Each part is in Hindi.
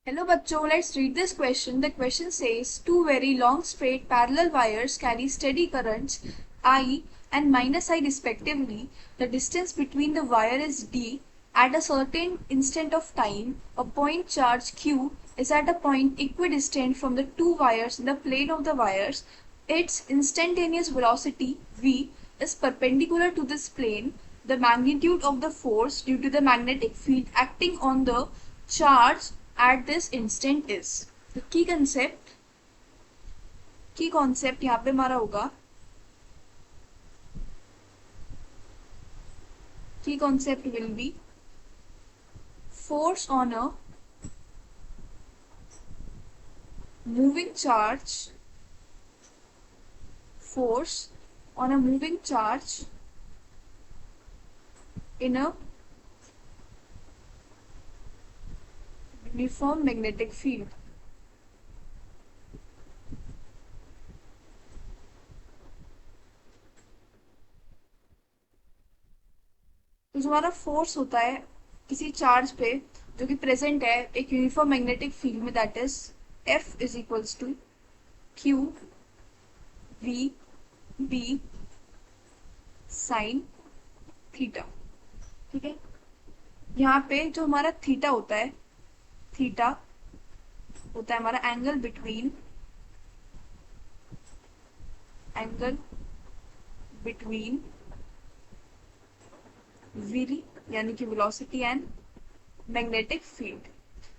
Hello bachcho, let's read this question. The question says two very long straight parallel wires carry steady currents I and minus I respectively. The distance between the wire is d. At a certain instant of time, a point charge q is at a point equidistant from the two wires in the plane of the wires. Its instantaneous velocity v is perpendicular to this plane. The magnitude of the force due to the magnetic field acting on the charge at this instant is. The key concept यहाँ पे हमारा होगा, key concept will be force on a moving charge, force on a moving charge in a uniform magnetic field. तो जो हमारा फोर्स होता है किसी चार्ज पे जो कि प्रेजेंट है एक यूनिफॉर्म मैग्नेटिक फील्ड में, that is F is equals to Q V B sine theta. ठीक है, यहाँ पे जो हमारा थीटा होता है, थीटा होता है हमारा एंगल बिटवीन वी यानी कि वेलोसिटी एंड मैग्नेटिक फील्ड.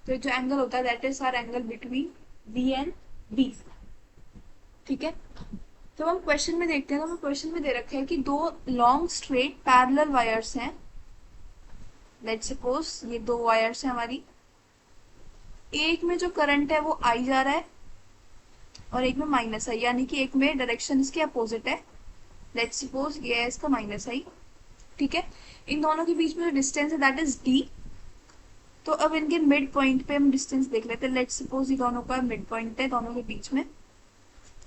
तो जो एंगल होता है that is our angle between V and B. ठीक है, तो हम क्वेश्चन में देखते हैं. तो हमें क्वेश्चन में दे रखा है कि दो लॉन्ग स्ट्रेट पैरेलल वायर्स हैं. लेट्स सपोज ये दो वायर्स हैं हमारी. एक में जो करंट है वो आई जा रहा है और एक में माइनस आई, यानी कि एक में डायरेक्शन इसके अपोजिट है. लेट्स सपोज ये है इसका माइनस आई. ठीक है, इन दोनों के बीच में जो डिस्टेंस है दैट इज डी. तो अब इनके मिड पॉइंट पे हम डिस्टेंस देख लेते हैं. लेट्स सपोज ये दोनों का मिड पॉइंट है दोनों के बीच में.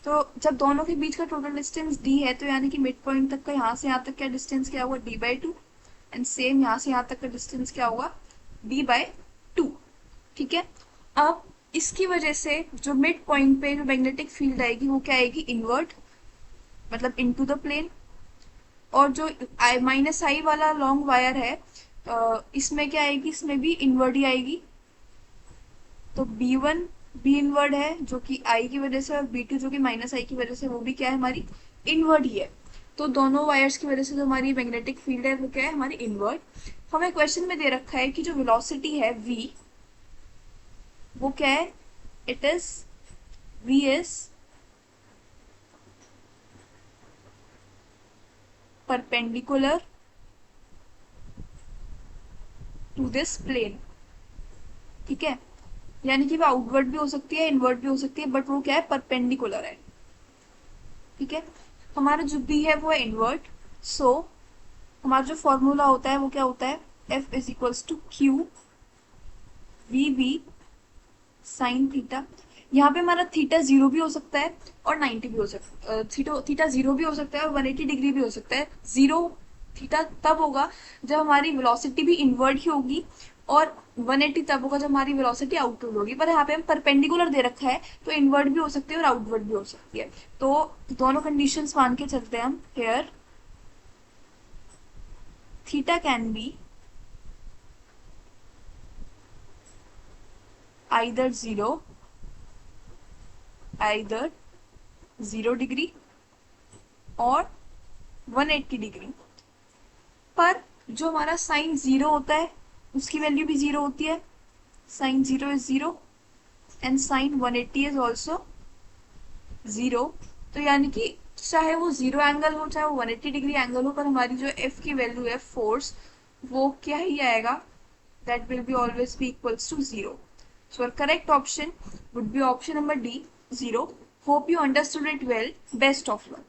तो जब दोनों के बीच का टोटल डिस्टेंस डी है तो यानी कि मिड पॉइंट तक का यहाँ से यहाँ तक का डिस्टेंस क्या होगा, d/2. एंड सेम यहाँ से यहाँ तक का डिस्टेंस क्या होगा, d/2. ठीक है, अब इसकी वजह से जो मिड पॉइंट पे जो मैग्नेटिक फील्ड आएगी वो क्या आएगी, इनवर्ट, मतलब इनटू द प्लेन. और जो माइनस आई वाला लॉन्ग वायर है इसमें क्या आएगी, इसमें भी इनवर्ट ही आएगी. तो B1 भी इनवर्ट है जो कि आई की वजह से, और B2 जो कि माइनस आई की वजह से, वो भी क्या है हमारी इनवर्ट ही है. तो दोनों वायर्स की वजह से जो हमारी मैग्नेटिक फील्ड है वो क्या है, हमारी इनवर्ट. हमें क्वेश्चन में दे रखा है कि जो वेलोसिटी है V वो क्या है, it is V is perpendicular to this plane. ठीक है, यानी कि वो आउटवर्ड भी हो सकती है इनवर्ट भी हो सकती है, बट वो क्या है, परपेंडिकुलर है. ठीक है, हमारा जो बी है वो है इनवर्ट. सो हमारा जो फॉर्मूला होता है वो क्या होता है, F is equals to Q V B sine theta. यहाँ पे हमारा थीटा 0 भी हो सकता है और 90 भी हो सकता है. थीटा 0 भी हो सकता है और 180 डिग्री भी हो सकता है. 0 थीटा तब होगा जब हमारी वेलोसिटी भी इनवर्ट ही होगी, और 180 तब होगा जब हमारी वेलोसिटी आउटवर्ड होगी. पर यहाँ पे हम परपेंडिकुलर दे रखा है तो इनवर्ट भी हो सकती है और आउटवर्ड भी हो सकती है. तो दोनों कंडीशंस मान के चलते हैं हम. Here theta can be either 0 degree और 180 डिग्री. पर जो हमारा साइन 0 होता है उसकी वैल्यू भी 0 होती है. Sine 0 is 0 and sine 180 is also 0. तो यानी कि चाहे वो 0 एंगल हो चाहे वो 180 डिग्री एंगल हो, पर हमारी जो F की वैल्यू है फोर्स वो क्या ही आएगा, that will be always be equals to 0. So our correct option would be option number D, 0. Hope you understood it well. Best of luck.